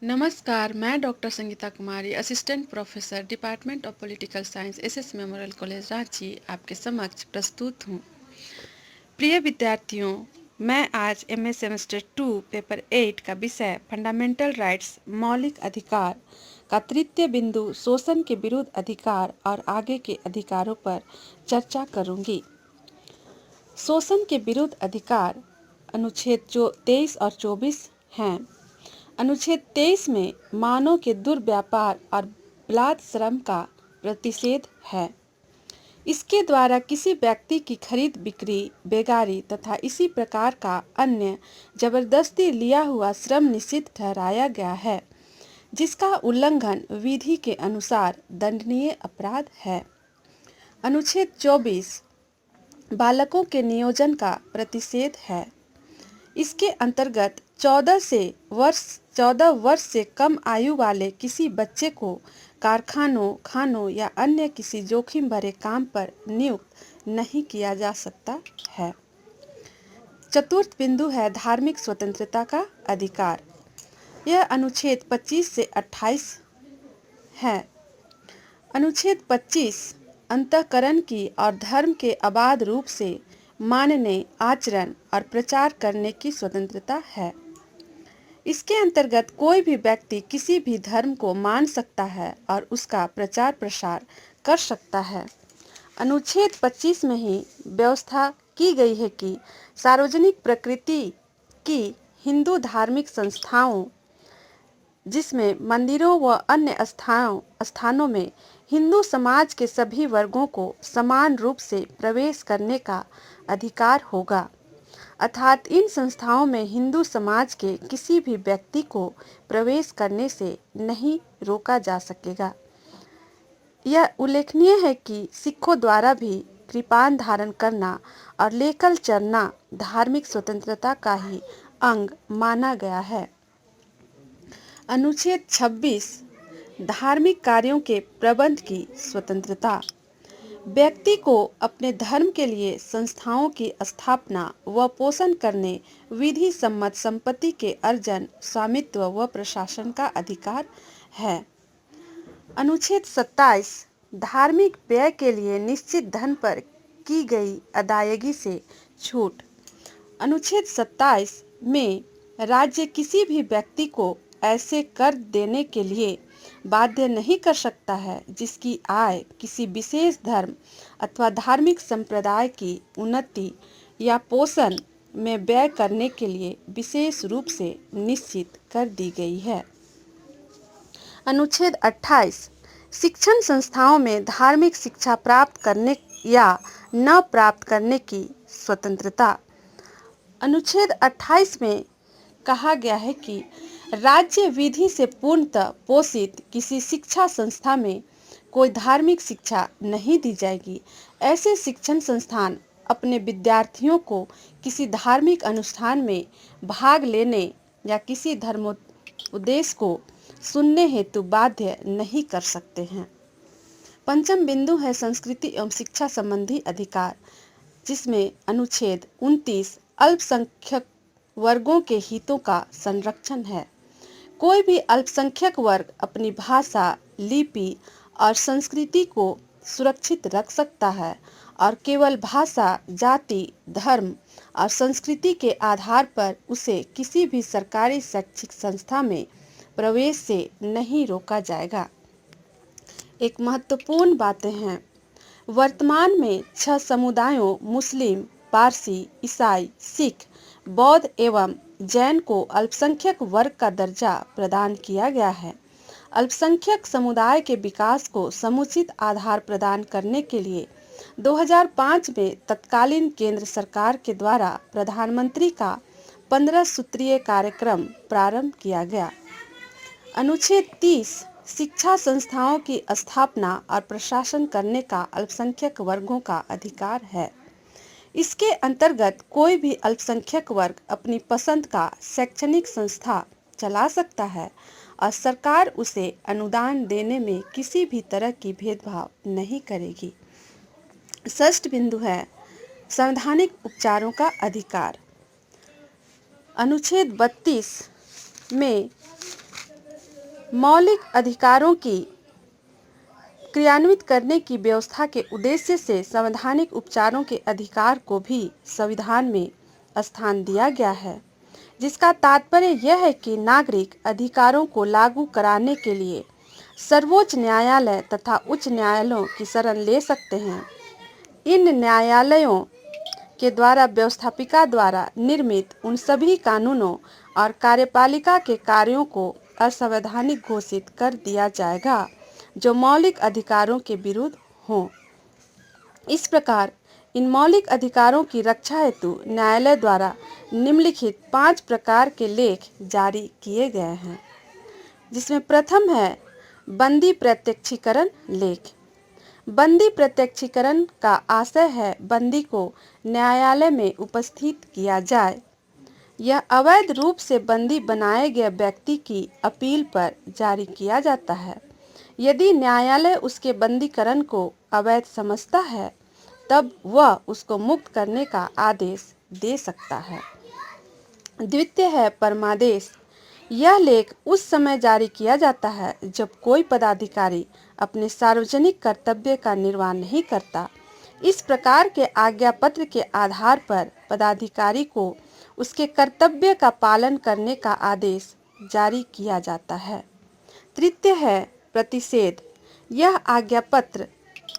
नमस्कार, मैं doctor Sangeeta Kumari, assistant professor, department of political science, SS memorial college Ranchi, आपके समक्ष प्रस्तुत हूँ। प्रिय विद्यार्थियों, मैं आज एमए सेमेस्टर 2 पेपर 8 का विषय फंडामेंटल राइट्स मौलिक अधिकार का तृतीय बिंदु शोषण के विरुद्ध अधिकार और आगे के अधिकारों पर चर्चा करूँगी। शोषण के विरुद्ध अधिकार अनुच्छेद 23 और 24 हैं। अनुच्छेद 23 में मानव के दुर्व्यापार और बलात् श्रम का प्रतिषेध है। इसके द्वारा किसी व्यक्ति की खरीद बिक्री, बेगारी तथा इसी प्रकार का अन्य जबरदस्ती लिया हुआ श्रम निषिद्ध ठहराया गया है, जिसका उल्लंघन विधि के अनुसार दंडनीय अपराध है। अनुच्छेद 24 बालकों के नियोजन का प्रतिषेध है। इसके अंतर्गत 14 वर्ष से कम आयु वाले किसी बच्चे को कारखानों, खानों या अन्य किसी जोखिम भरे काम पर नियुक्त नहीं किया जा सकता है। चतुर्थ बिंदु है धार्मिक स्वतंत्रता का अधिकार। यह अनुच्छेद 25 से 28 है। अनुच्छेद 25 अंतःकरण की और धर्म के अबाध रूप से मानने, आचरण और प्रचार करने की स्वतंत्रता है। इसके अंतर्गत कोई भी व्यक्ति किसी भी धर्म को मान सकता है और उसका प्रचार प्रसार कर सकता है। अनुच्छेद 25 में ही व्यवस्था की गई है कि सार्वजनिक प्रकृति की हिंदू धार्मिक संस्थाओं, जिसमें मंदिरों व अन्य स्थानों में हिंदू समाज के सभी वर्गों को समान रूप से प्रवेश करने का अधिकार होगा, अर्थात इन संस्थाओं में हिंदू समाज के किसी भी व्यक्ति को प्रवेश करने से नहीं रोका जा सकेगा। यह उल्लेखनीय है कि सिखों द्वारा भी कृपान धारण करना और लेकर चलना धार्मिक स्वतंत्रता का ही अंग माना गया है। अनुच्छेद 26 धार्मिक कार्यों के प्रबंध की स्वतंत्रता। व्यक्ति को अपने धर्म के लिए संस्थाओं की स्थापना व पोषण करने, विधि सम्मत संपत्ति के अर्जन, स्वामित्व व प्रशासन का अधिकार है। अनुच्छेद 27 धार्मिक व्यय के लिए निश्चित धन पर की गई अदायगी से छूट। अनुच्छेद 27 में राज्य किसी भी व्यक्ति को ऐसे कर देने के लिए बाध्य नहीं कर सकता है जिसकी आय किसी विशेष धर्म अथवा धार्मिक संप्रदाय की उन्नति या पोषण में व्यय करने के लिए विशेष रूप से निश्चित कर दी गई है। अनुच्छेद 28 शिक्षण संस्थाओं में धार्मिक शिक्षा प्राप्त करने या न प्राप्त करने की स्वतंत्रता। अनुच्छेद 28 में कहा गया है कि राज्य विधि से पूर्णतः पोषित किसी शिक्षा संस्था में कोई धार्मिक शिक्षा नहीं दी जाएगी। ऐसे शिक्षण संस्थान अपने विद्यार्थियों को किसी धार्मिक अनुष्ठान में भाग लेने या किसी धर्मोपदेश को सुनने हेतु बाध्य नहीं कर सकते हैं। पंचम बिंदु है संस्कृति एवं शिक्षा संबंधी अधिकार, जिसमें अनुच्छेद 29 अल्पसंख्यक वर्गों के हितों का संरक्षण है। कोई भी अल्पसंख्यक वर्ग अपनी भाषा, लिपि और संस्कृति को सुरक्षित रख सकता है और केवल भाषा, जाति, धर्म और संस्कृति के आधार पर उसे किसी भी सरकारी शैक्षिक संस्था में प्रवेश से नहीं रोका जाएगा। एक महत्वपूर्ण बातें हैं। वर्तमान में 6 समुदायों मुस्लिम, पारसी, ईसाई, सिख, बौद्ध एवं जैन को अल्पसंख्यक वर्ग का दर्जा प्रदान किया गया है। अल्पसंख्यक समुदाय के विकास को समुचित आधार प्रदान करने के लिए 2005 में तत्कालीन केंद्र सरकार के द्वारा प्रधानमंत्री का 15 सूत्रीय कार्यक्रम प्रारंभ किया गया। अनुच्छेद 30 शिक्षा संस्थाओं की स्थापना और प्रशासन करने का अल्पसंख्यक वर्गों का अधिकार है। इसके अंतर्गत कोई भी अल्पसंख्यक वर्ग अपनी पसंद का शैक्षणिक संस्था चला सकता है और सरकार उसे अनुदान देने में किसी भी तरह की भेदभाव नहीं करेगी। षष्ठ बिंदु है संवैधानिक उपचारों का अधिकार। अनुच्छेद 32 में मौलिक अधिकारों की क्रियान्वित करने की व्यवस्था के उद्देश्य से संवैधानिक उपचारों के अधिकार को भी संविधान में स्थान दिया गया है, जिसका तात्पर्य यह है कि नागरिक अधिकारों को लागू कराने के लिए सर्वोच्च न्यायालय तथा उच्च न्यायालयों की शरण ले सकते हैं। इन न्यायालयों के द्वारा व्यवस्थापिका द्वारा निर्मित उन सभी कानूनों और कार्यपालिका के कार्यों को असंवैधानिक घोषित कर दिया जाएगा जो मौलिक अधिकारों के विरुद्ध हों। इस प्रकार इन मौलिक अधिकारों की रक्षा हेतु न्यायालय द्वारा निम्नलिखित 5 प्रकार के लेख जारी किए गए हैं, जिसमें प्रथम है बंदी प्रत्यक्षीकरण लेख। बंदी प्रत्यक्षीकरण का आशय है बंदी को न्यायालय में उपस्थित किया जाए। यह अवैध रूप से बंदी बनाए गए व्यक्ति की अपील पर जारी किया जाता है। यदि न्यायालय उसके बंदीकरण को अवैध समझता है तब वह उसको मुक्त करने का आदेश दे सकता है। द्वितीय है परमादेश। यह लेख उस समय जारी किया जाता है जब कोई पदाधिकारी अपने सार्वजनिक कर्तव्य का निर्वाह नहीं करता। इस प्रकार के आज्ञा पत्र के आधार पर पदाधिकारी को उसके कर्तव्य का पालन करने का आदेश जारी किया जाता है। तृतीय है प्रतिषेध। यह आज्ञा पत्र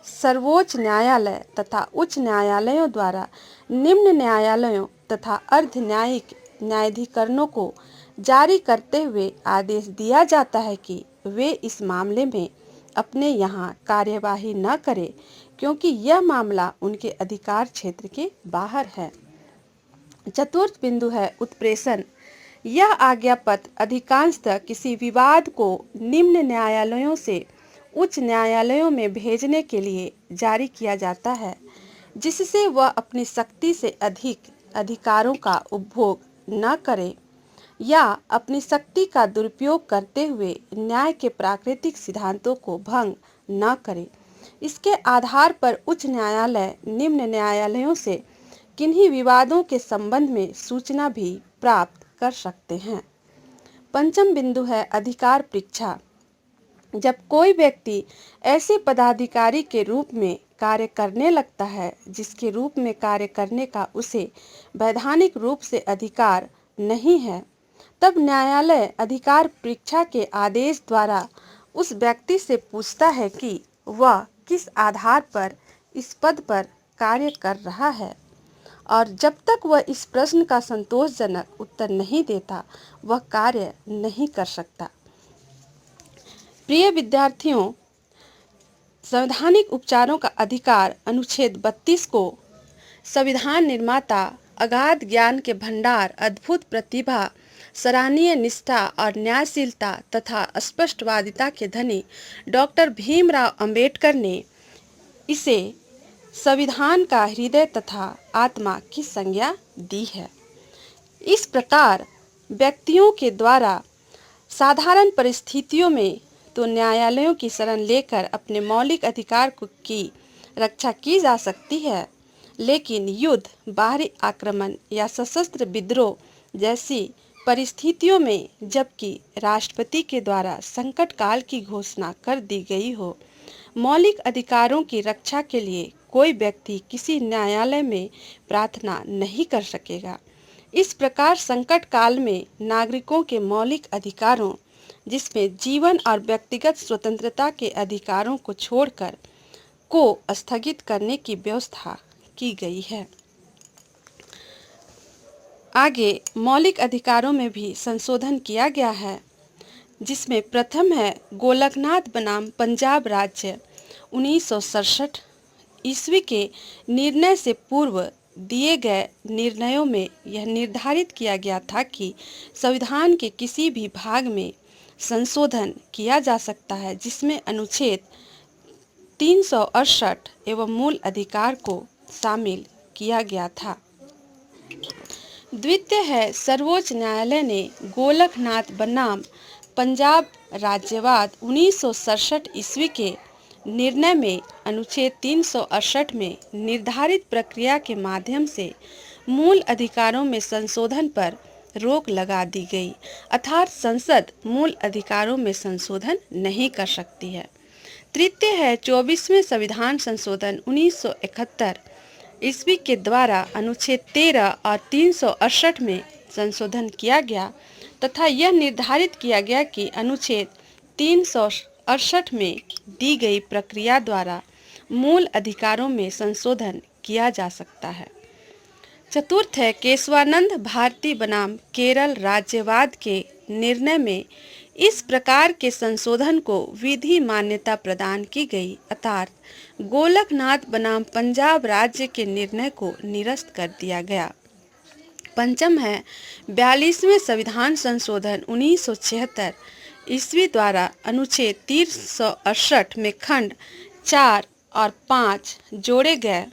सर्वोच्च न्यायालय तथा उच्च न्यायालयों द्वारा निम्न न्यायालयों तथा अर्ध न्यायिक न्यायाधिकरणों को जारी करते हुए आदेश दिया जाता है कि वे इस मामले में अपने यहाँ कार्यवाही न करें, क्योंकि यह मामला उनके अधिकार क्षेत्र के बाहर है। चतुर्थ बिंदु है उत्प्रेषण। यह आज्ञा पत्र अधिकांशतः किसी विवाद को निम्न न्यायालयों से उच्च न्यायालयों में भेजने के लिए जारी किया जाता है, जिससे वह अपनी शक्ति से अधिक अधिकारों का उपभोग न करे या अपनी शक्ति का दुरुपयोग करते हुए न्याय के प्राकृतिक सिद्धांतों को भंग न करे। इसके आधार पर उच्च न्यायालय निम्न न्यायालयों से किन्हीं विवादों के संबंध में सूचना भी प्राप्त कर सकते हैं। पंचम बिंदु है अधिकार परीक्षा। जब कोई व्यक्ति ऐसे पदाधिकारी के रूप में कार्य करने लगता है जिसके रूप में कार्य करने का उसे वैधानिक रूप से अधिकार नहीं है, तब न्यायालय अधिकार परीक्षा के आदेश द्वारा उस व्यक्ति से पूछता है कि वह किस आधार पर इस पद पर कार्य कर रहा है, और जब तक वह इस प्रश्न का संतोषजनक उत्तर नहीं देता, वह कार्य नहीं कर सकता। प्रिय विद्यार्थियों, संवैधानिक उपचारों का अधिकार अनुच्छेद 32 को संविधान निर्माता, अगाध ज्ञान के भंडार, अद्भुत प्रतिभा, सराहनीय निष्ठा और न्यायशीलता तथा स्पष्टवादिता के धनी डॉक्टर भीमराव अंबेडकर ने इसे संविधान का हृदय तथा आत्मा की संज्ञा दी है। इस प्रकार व्यक्तियों के द्वारा साधारण परिस्थितियों में तो न्यायालयों की शरण लेकर अपने मौलिक अधिकार की रक्षा की जा सकती है, लेकिन युद्ध, बाहरी आक्रमण या सशस्त्र विद्रोह जैसी परिस्थितियों में जबकि राष्ट्रपति के द्वारा संकट काल की घोषणा कर दी गई हो, मौलिक अधिकारों की रक्षा के लिए कोई व्यक्ति किसी न्यायालय में प्रार्थना नहीं कर सकेगा। इस प्रकार संकट काल में नागरिकों के मौलिक अधिकारों, जिसमें जीवन और व्यक्तिगत स्वतंत्रता के अधिकारों को छोड़कर को स्थगित करने की व्यवस्था की गई है। आगे मौलिक अधिकारों में भी संशोधन किया गया है, जिसमें प्रथम है गोलकनाथ बनाम पंजाब राज्य 1967 ईस्वी के निर्णय से पूर्व दिए गए निर्णयों में यह निर्धारित किया गया था कि संविधान के किसी भी भाग में संशोधन किया जा सकता है जिसमें अनुच्छेद 368 एवं मूल अधिकार को शामिल किया गया था। द्वितीय है सर्वोच्च न्यायालय ने गोलकनाथ बनाम पंजाब राज्यवाद 1967 ईस्वी के निर्णय में अनुच्छेद 368 में निर्धारित प्रक्रिया के माध्यम से मूल अधिकारों में संशोधन पर रोक लगा दी गई, अर्थात संसद मूल अधिकारों में संशोधन नहीं कर सकती है। तृतीय है 24वें संविधान संशोधन 1971 ईस्वी के द्वारा अनुच्छेद 13 और 368 में संशोधन किया गया तथा यह निर्धारित किया गया कि अनुच्छेद 368 में दी गई प्रक्रिया द्वारा मूल अधिकारों में संशोधन किया जा सकता है। चतुर्थ है केशवानंद भारती बनाम केरल राज्यवाद के निर्णय में इस प्रकार के संशोधन को विधि मान्यता प्रदान की गई, अर्थात गोलकनाथ बनाम पंजाब राज्य के निर्णय को निरस्त कर दिया गया। पंचम है 42वें संविधान संशोधन 1976 ईस्वी द्वारा अनुच्छेद 368 में खंड 4 और 5 जोड़े गए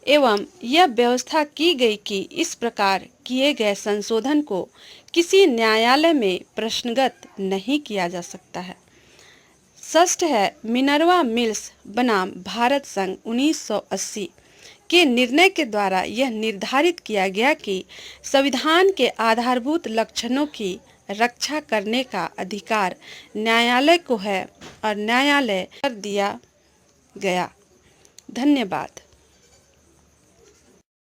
एवं यह व्यवस्था की गई कि इस प्रकार किए गए संशोधन को किसी न्यायालय में प्रश्नगत नहीं किया जा सकता है। षष्ठ है मिनर्वा मिल्स बनाम भारत संघ 1980 के निर्णय के द्वारा यह निर्धारित किया गया कि संविधान के आधारभूत लक्षणों की रक्षा करने का अधिकार न्यायालय को है और न्यायालय कर दिया गया। धन्यवाद।